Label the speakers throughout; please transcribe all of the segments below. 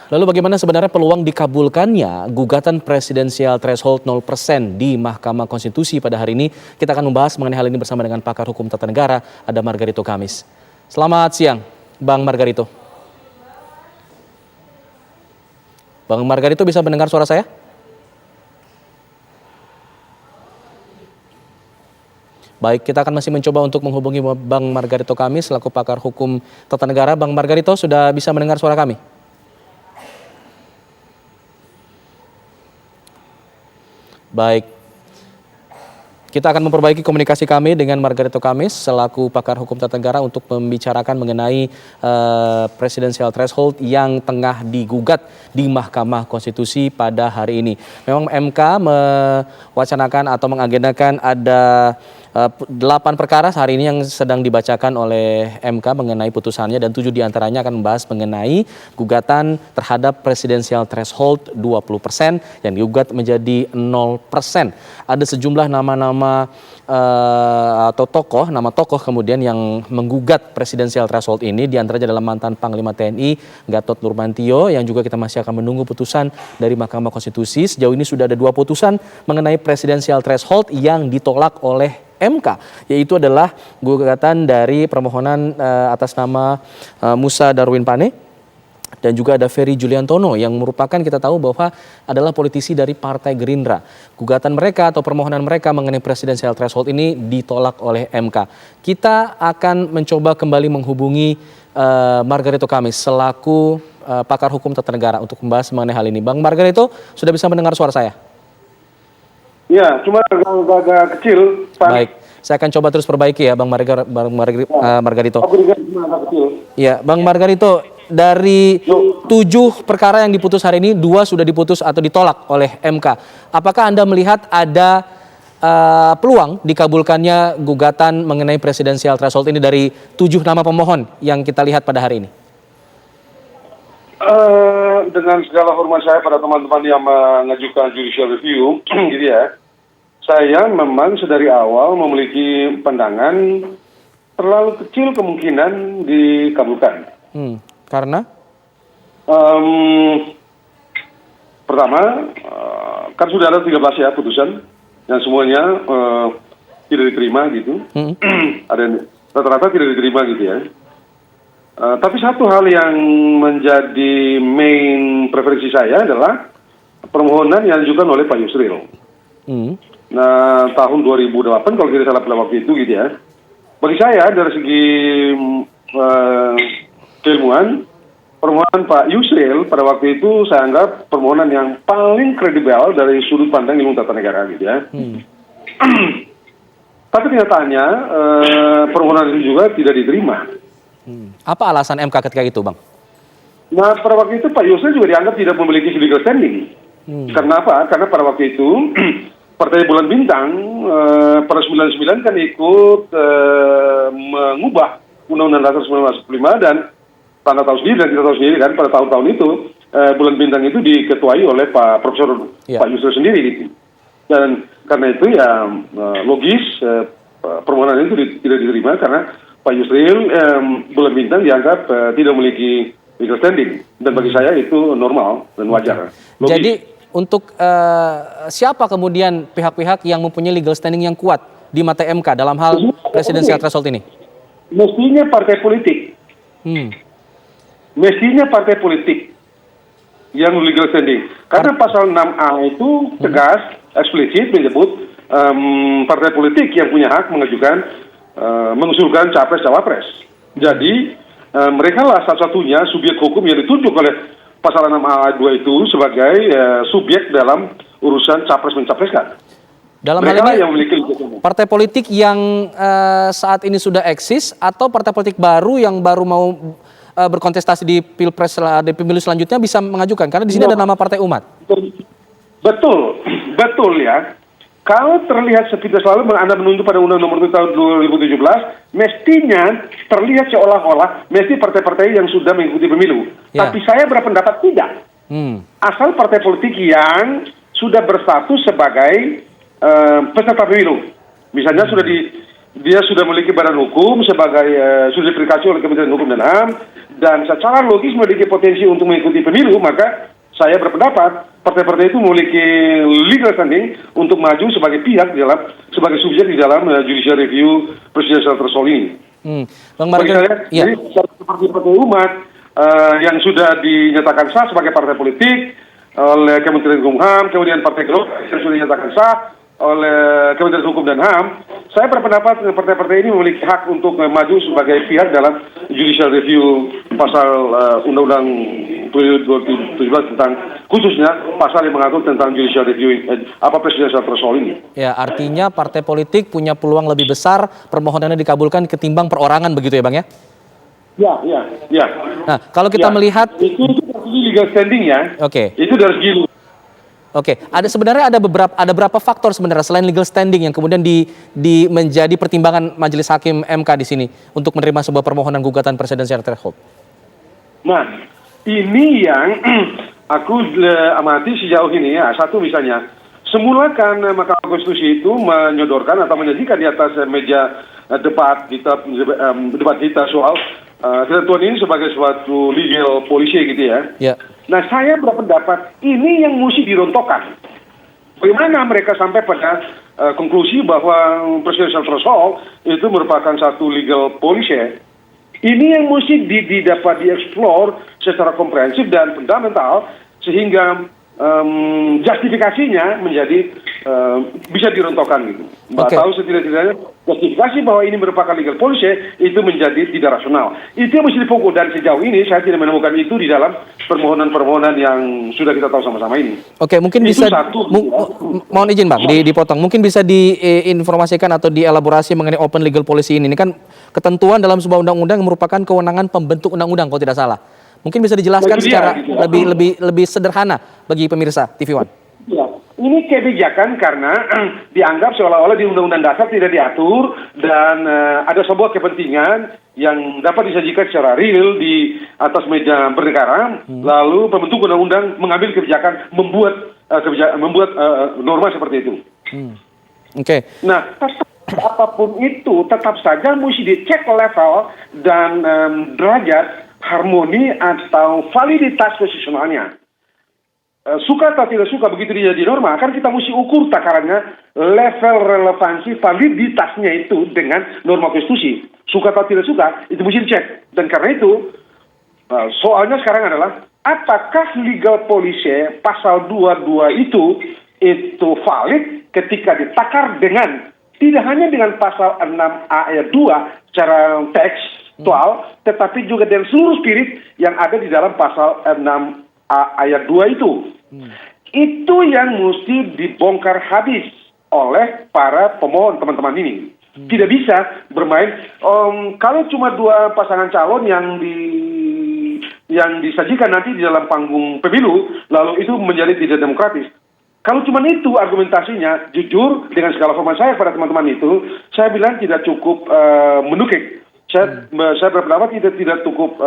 Speaker 1: Lalu bagaimana sebenarnya peluang dikabulkannya gugatan presidensial threshold 0% di Mahkamah Konstitusi pada hari ini? Kita akan membahas mengenai hal ini bersama dengan pakar hukum tata negara, ada Margarito Kamis. Selamat siang, Bang Margarito. Bang Margarito, bisa mendengar suara saya? Baik, kita akan masih mencoba untuk menghubungi Bang Margarito Kamis selaku pakar hukum tata negara. Bang Margarito, sudah bisa mendengar suara kami? Baik, kita akan memperbaiki komunikasi kami dengan Margarito Kamis selaku pakar hukum tata negara untuk membicarakan mengenai presidensial threshold yang tengah digugat di Mahkamah Konstitusi pada hari ini. Memang MK mewacanakan atau mengagendakan ada 8 perkara hari ini yang sedang dibacakan oleh MK mengenai putusannya, dan 7 diantaranya akan membahas mengenai gugatan terhadap presidensial threshold 20% yang digugat menjadi 0%. Ada sejumlah nama-nama atau nama tokoh kemudian yang menggugat presidensial threshold ini, diantaranya adalah mantan Panglima TNI Gatot Nurmantio yang juga kita masih akan menunggu putusan dari Mahkamah Konstitusi. Sejauh ini sudah ada 2 putusan mengenai presidensial threshold yang ditolak oleh MK, yaitu adalah gugatan dari permohonan atas nama Musa Darwin Pane dan juga ada Ferry Juliantono yang merupakan, kita tahu bahwa adalah politisi dari Partai Gerindra. Gugatan mereka atau permohonan mereka mengenai presidensial threshold ini ditolak oleh MK. Kita akan mencoba kembali menghubungi Margarito Kamis selaku pakar hukum tata negara untuk membahas mengenai hal ini. Bang Margarito, sudah bisa mendengar suara saya?
Speaker 2: Ya, cuma agak kecil, Pak.
Speaker 1: Baik, saya akan coba terus perbaiki ya, Bang Margarito. Ya, Bang Margarito, dari 7 perkara yang diputus hari ini, 2 sudah diputus atau ditolak oleh MK. Apakah Anda melihat ada peluang dikabulkannya gugatan mengenai presidensial threshold ini dari 7 nama pemohon yang kita lihat pada hari ini?
Speaker 2: Dengan segala hormat saya pada teman-teman yang mengajukan judicial review, gitu ya, saya memang sedari awal memiliki pandangan terlalu kecil kemungkinan dikabulkan.
Speaker 1: Karena?
Speaker 2: Pertama, kan sudah ada 13 ya putusan yang semuanya tidak diterima gitu. Ada yang rata-rata tidak diterima gitu ya. Tapi satu hal yang menjadi main preferensi saya adalah permohonan yang diajukan oleh Pak Yusril. Nah, tahun 2008 kalau tidak salah pada waktu itu gitu ya. Bagi saya dari segi keilmuan, permohonan Pak Yusril pada waktu itu saya anggap permohonan yang paling kredibel dari sudut pandang ilmu tata negara gitu ya. Tapi kenyataannya permohonan itu juga tidak diterima.
Speaker 1: Apa alasan MK ketika itu, Bang?
Speaker 2: Nah, pada waktu itu Pak Yusril juga dianggap tidak memiliki legal standing. Karena apa? Karena pada waktu itu Partai Bulan Bintang pada 99 kan ikut mengubah Undang-Undang Dasar 1945 dan Anda tahu sendiri dan kita tahu sendiri kan pada tahun-tahun itu Bulan Bintang itu diketuai oleh Pak Profesor Pak Yusril sendiri gitu. Dan karena itu ya logis permohonan itu tidak diterima karena Pak Yusril Bulan Bintang dianggap tidak memiliki legal standing, dan bagi saya itu normal dan wajar. Logis.
Speaker 1: Jadi untuk siapa kemudian pihak-pihak yang mempunyai legal standing yang kuat di mata MK dalam hal presidensial threshold ini?
Speaker 2: Mestinya partai politik. Mestinya partai politik yang legal standing. Karena pasal 6A itu tegas, eksplisit menyebut partai politik yang punya hak mengusulkan capres-cawapres. Jadi mereka lah satu-satunya subjek hukum yang ditunjuk oleh pasal 6A 2 itu sebagai subjek dalam urusan capres-mencapreskan.
Speaker 1: Dalam
Speaker 2: mereka
Speaker 1: hal ini
Speaker 2: yang memiliki
Speaker 1: partai politik yang saat ini sudah eksis atau partai politik baru yang baru mau berkontestasi di pilpres di pemilu selanjutnya bisa mengajukan, karena di sini ada nama Partai Umat.
Speaker 2: Betul ya. Kalau terlihat seperti selalu Anda menuntut pada Undang-Undang Nomor 1 Tahun 2017, mestinya terlihat seolah-olah mesti partai-partai yang sudah mengikuti pemilu. Tapi saya berpendapat tidak. Asal partai politik yang sudah berstatus sebagai peserta pemilu. Misalnya dia sudah memiliki badan hukum sebagai sudah diverifikasi oleh Kementerian Hukum dan HAM, dan secara logis memiliki potensi untuk mengikuti pemilu, maka saya berpendapat partai-partai itu memiliki legal standing untuk maju sebagai pihak sebagai subjek di dalam judicial review presidential threshold ini.
Speaker 1: Bang
Speaker 2: Bagi
Speaker 1: Marga,
Speaker 2: saya, jadi partai-partai umat yang sudah dinyatakan sah sebagai partai politik oleh Kementerian Hukum HAM, kemudian Partai Golkar yang sudah dinyatakan sah oleh Kementerian Hukum dan HAM, saya berpendapat partai-partai ini memiliki hak untuk maju sebagai pihak dalam judicial review pasal Undang-Undang 2017 tentang khususnya pasal yang mengatur tentang judicial review presidential threshold ini.
Speaker 1: Ya, artinya partai politik punya peluang lebih besar permohonannya dikabulkan ketimbang perorangan begitu ya Bang ya?
Speaker 2: Ya.
Speaker 1: Nah, kalau kita melihat
Speaker 2: itu legal standing ya.
Speaker 1: Oke.
Speaker 2: Itu dari segi.
Speaker 1: Oke, sebenarnya ada berapa faktor sebenarnya selain legal standing yang kemudian menjadi pertimbangan Majelis Hakim MK di sini untuk menerima sebuah permohonan gugatan presidensial threshold.
Speaker 2: Nah, ini yang aku amati sejauh ini ya. Satu misalnya, semula kan Mahkamah Konstitusi itu menyodorkan atau menyajikan di atas meja debat kita soal ketentuan ini sebagai suatu legal policy gitu ya.
Speaker 1: Ya.
Speaker 2: Nah, saya berpendapat ini yang mesti dirontokkan. Bagaimana mereka sampai pada konklusi bahwa presidential threshold itu merupakan satu legal policy. Ini yang mesti dapat dieksplor secara komprehensif dan fundamental sehingga justifikasinya menjadi bisa dirontokkan gitu. Mbak tahu setidak-tidaknya justifikasi bahwa ini merupakan legal policy itu menjadi tidak rasional. Itu yang mesti dipokok dan sejauh ini saya tidak menemukan itu di dalam permohonan-permohonan yang sudah kita tahu sama-sama ini.
Speaker 1: Oke, mungkin
Speaker 2: itu
Speaker 1: bisa mohon izin Bang dipotong. Mungkin bisa diinformasikan atau dielaborasi mengenai open legal policy ini. Ini kan ketentuan dalam sebuah undang-undang yang merupakan kewenangan pembentuk undang-undang kalau tidak salah. Mungkin bisa dijelaskan secara lebih sederhana bagi pemirsa TV One.
Speaker 2: Ya, ini kebijakan karena dianggap seolah-olah di Undang-Undang Dasar tidak diatur dan ada sebuah kepentingan yang dapat disajikan secara real di atas meja bernegara, lalu pembentuk undang-undang mengambil kebijakan membuat norma seperti itu.
Speaker 1: Oke.
Speaker 2: Nah, apapun itu tetap saja mesti dicek level dan derajat harmoni atau validitas konstitusionalnya. Suka atau tidak suka begitu dia jadi norma, kan kita mesti ukur takarannya level relevansi validitasnya itu dengan norma konstitusi. Suka atau tidak suka, itu mesti dicek. Dan karena itu, soalnya sekarang adalah, apakah legal policy pasal 22 itu valid ketika ditakar dengan, tidak hanya dengan pasal 6A ayat 2 secara tekstual, tetapi juga dengan seluruh spirit yang ada di dalam pasal 6A ayat 2 itu. Itu yang mesti dibongkar habis oleh para pemohon teman-teman ini. Tidak bisa bermain kalau cuma dua pasangan calon yang disajikan nanti di dalam panggung pemilu, lalu itu menjadi tidak demokratis. Kalau cuma itu argumentasinya, jujur dengan segala hormat saya pada teman-teman itu, saya bilang tidak cukup menukik. Saya berpendapat tidak cukup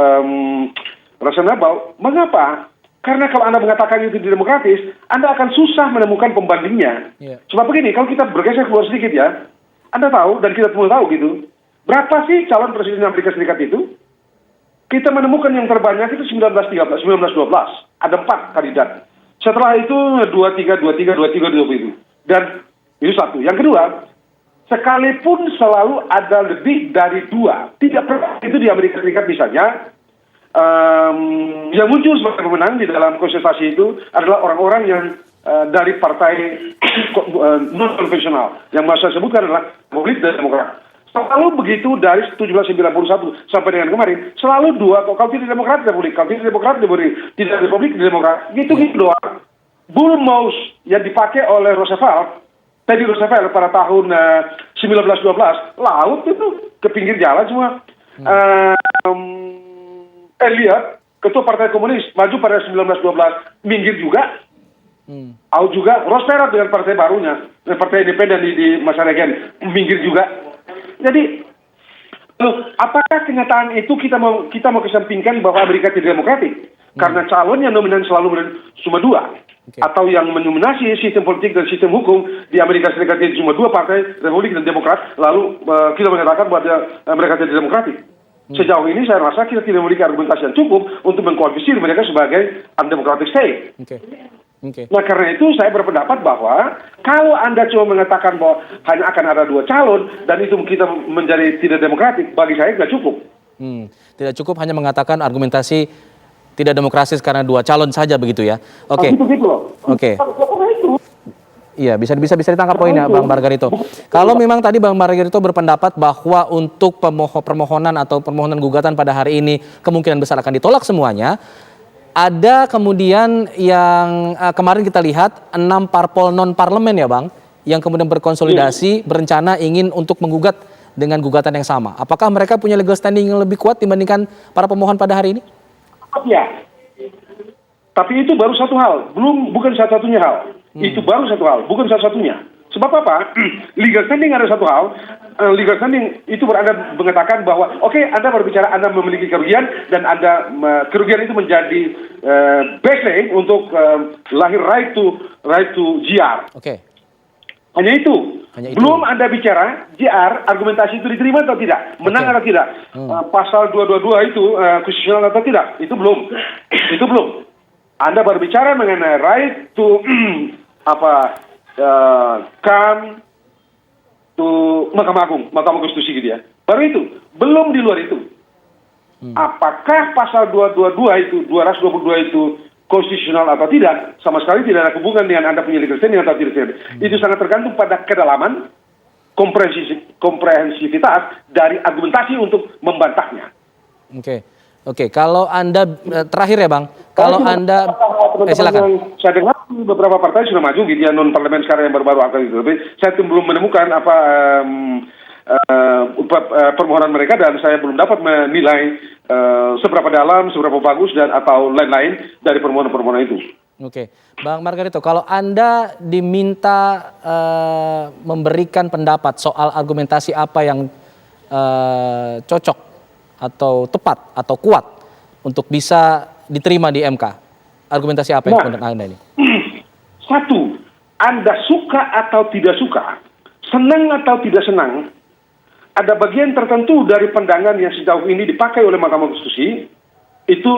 Speaker 2: rasional. Mengapa? Karena kalau Anda mengatakan itu tidak demokratis, Anda akan susah menemukan pembandingnya. Sebab begini, kalau kita bergeser keluar sedikit ya, Anda tahu dan kita semua tahu gitu, berapa sih calon presiden Amerika Serikat itu? Kita menemukan yang terbanyak itu 1912. Ada 4 kandidat. Setelah itu 23, 20. Dan itu satu. Yang kedua, sekalipun selalu ada lebih dari 2. Tidak pernah itu di Amerika Serikat misalnya, yang muncul sebagai pemenang di dalam kontestasi itu adalah orang-orang yang dari partai non konvensional yang saya sebutkan adalah Republik dan Demokrat. Selalu begitu dari 1791 sampai dengan kemarin, selalu 2, kalau tidak Demokrat Republik, kalau tidak Demokrat Republik, tidak Republik Demokrat, gitu doang. Bull mouse yang dipakai oleh Teddy Roosevelt pada tahun 1912, laut itu ke pinggir jalan semua. Elliot, ketua Partai Komunis, maju pada 1912, minggir juga. Out juga, Ross Perot dengan partai barunya, dengan partai independen di masa Reagan, minggir juga. Jadi, apakah kenyataan itu kita mau kesampingkan bahwa Amerika tidak demokratik? Karena calon yang dominan selalu cuma 2. Atau yang mendominasi sistem politik dan sistem hukum di Amerika Serikat itu cuma 2 partai, Republik dan Demokrat, lalu kita mengatakan bahwa mereka tidak demokratik. Sejauh ini saya rasa kita tidak memiliki argumentasi yang cukup untuk mengkualifikasi mereka sebagai undemocratic state. Nah, karena itu saya berpendapat bahwa kalau Anda cuma mengatakan bahwa hanya akan ada 2 calon dan itu kita menjadi tidak demokratik, bagi saya tidak cukup.
Speaker 1: Tidak cukup hanya mengatakan argumentasi tidak demokratis karena 2 calon saja begitu ya. Oke.
Speaker 2: Gitu loh.
Speaker 1: Oke. Iya, bisa ditangkap poinnya Bang Margarito. Kalau memang tadi Bang Margarito berpendapat bahwa untuk permohonan atau permohonan gugatan pada hari ini kemungkinan besar akan ditolak semuanya, ada kemudian yang kemarin kita lihat 6 parpol non parlemen ya Bang, yang kemudian berkonsolidasi berencana ingin untuk menggugat dengan gugatan yang sama. Apakah mereka punya legal standing yang lebih kuat dibandingkan para pemohon pada hari ini?
Speaker 2: Ya. Tapi itu baru satu hal, bukan satu-satunya hal. Itu baru satu hal, bukan satu-satunya. Sebab apa? Legal standing ada satu hal. Legal standing itu Anda mengatakan bahwa oke, Anda berbicara Anda memiliki kerugian dan Anda kerugian itu menjadi baseline untuk lahir right to GR.
Speaker 1: Oke.
Speaker 2: Hanya itu. Belum Anda bicara GR, argumentasi itu diterima atau tidak, menang atau tidak, pasal 222 itu konstitusional atau tidak, itu belum. Itu belum. Anda berbicara mengenai right to come to Mahkamah Agung, Mahkamah Konstitusi gitu ya. Baru itu, belum di luar itu. Apakah pasal 222 itu, 222 itu konstitusional atau tidak, sama sekali tidak ada hubungan dengan Anda punya legal standing atau tidak. Itu sangat tergantung pada kedalaman, komprehensivitas dari argumentasi untuk membantahnya.
Speaker 1: Oke, kalau Anda terakhir ya Bang, kalau Anda silakan.
Speaker 2: Saya dengar beberapa partai sudah maju gitu ya, non parlemen sekarang yang baru-baru akan gitu. Tapi saya belum menemukan permohonan mereka dan saya belum dapat menilai seberapa dalam, seberapa bagus dan atau lain-lain dari permohonan-permohonan itu. Oke,
Speaker 1: Bang Margarito, kalau Anda diminta memberikan pendapat soal argumentasi apa yang cocok atau tepat atau kuat untuk bisa diterima di MK, argumentasi apa yang menurut Anda ini?
Speaker 2: Satu, Anda suka atau tidak suka, senang atau tidak senang, ada bagian tertentu dari pandangan yang sejauh ini dipakai oleh Mahkamah Konstitusi itu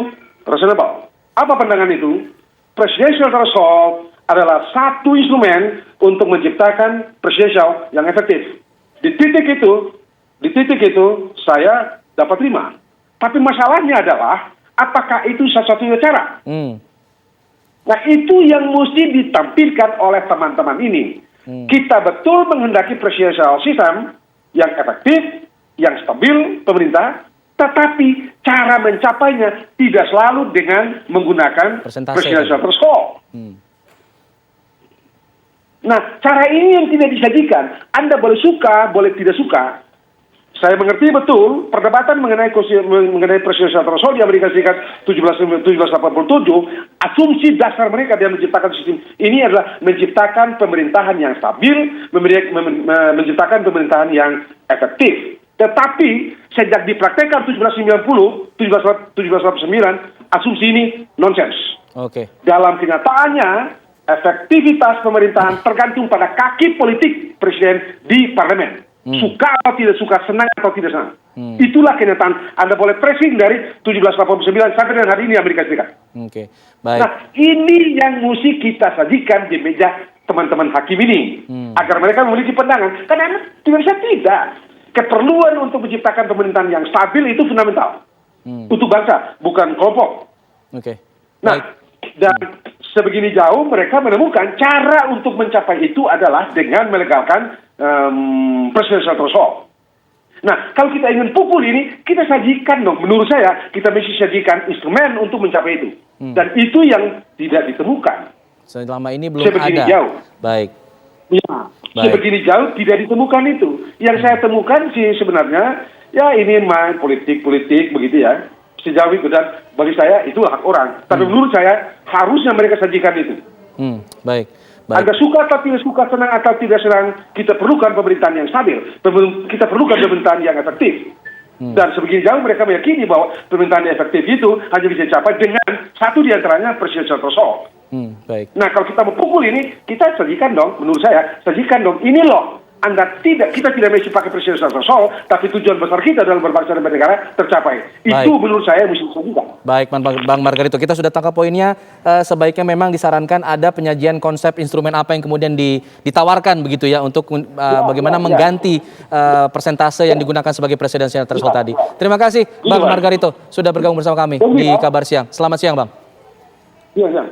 Speaker 2: reasonable. Apa pandangan itu? Presidential threshold adalah satu instrumen untuk menciptakan presidential yang efektif. Di titik itu saya dapat terima. Tapi masalahnya adalah apakah itu satu-satunya cara? Nah, itu yang mesti ditampilkan oleh teman-teman ini. Kita betul menghendaki presidential system yang efektif, yang stabil pemerintah, tetapi cara mencapainya tidak selalu dengan menggunakan presidential threshold. Nah, cara ini yang tidak disajikan. Anda boleh suka, boleh tidak suka. Saya mengerti betul perdebatan mengenai presidential threshold di Amerika Serikat 1787, asumsi dasar mereka dia menciptakan sistem ini adalah menciptakan pemerintahan yang stabil, menciptakan pemerintahan yang efektif. Tetapi sejak dipraktekkan 1790, 1789, asumsi ini nonsens. Dalam kenyataannya, efektivitas pemerintahan tergantung pada kaki politik presiden di parlemen. Suka atau tidak suka, senang atau tidak senang. Itulah kenyataan. Anda boleh tracing dari 1789 sampai dengan hari ini Amerika Serikat.
Speaker 1: Baik.
Speaker 2: Nah, ini yang mesti kita sajikan di meja teman-teman hakim ini. Agar mereka memiliki pandangan. Karena tidak bisa tidak. Keperluan untuk menciptakan pemerintahan yang stabil itu fundamental. Untuk bangsa, bukan kelompok. Nah, dan sebegini jauh mereka menemukan cara untuk mencapai itu adalah dengan melegalkan presidential threshold. Nah, kalau kita ingin pukul ini, kita sajikan dong. Menurut saya, kita mesti sajikan instrumen untuk mencapai itu. Dan itu yang tidak ditemukan.
Speaker 1: Selama ini belum
Speaker 2: sebegini
Speaker 1: ada.
Speaker 2: Jauh.
Speaker 1: Baik.
Speaker 2: Ya, sebegini jauh tidak ditemukan itu. Yang saya temukan sih sebenarnya, ya ini main politik begitu ya. Sejauh itu dan bagi saya itu hak orang. Tapi menurut saya harusnya mereka sajikan itu.
Speaker 1: Baik.
Speaker 2: Anda suka atau tidak suka, senang atau tidak senang, kita perlukan pemerintahan yang stabil. Kita perlukan pemerintahan yang efektif. Dan sebegini jauh mereka meyakini bahwa pemerintahan yang efektif itu hanya bisa dicapai dengan satu diantaranya presidential threshold.
Speaker 1: Baik.
Speaker 2: Nah, kalau kita mau pukul ini, kita sajikan dong, menurut saya, sajikan dong, ini loh kita tidak mesti pakai presidensial threshold, tapi tujuan besar kita dalam berbangsa dan bernegara tercapai.
Speaker 1: Baik.
Speaker 2: Itu menurut saya mesti juga.
Speaker 1: Baik, Bang Margarito, kita sudah tangkap poinnya. Sebaiknya memang disarankan ada penyajian konsep instrumen apa yang kemudian ditawarkan begitu ya untuk bagaimana mengganti persentase yang digunakan sebagai presidensial threshold tadi. Terima kasih Bang Margarito sudah bergabung bersama kami di Kabar Siang. Selamat siang, Bang.
Speaker 2: Iya, iya.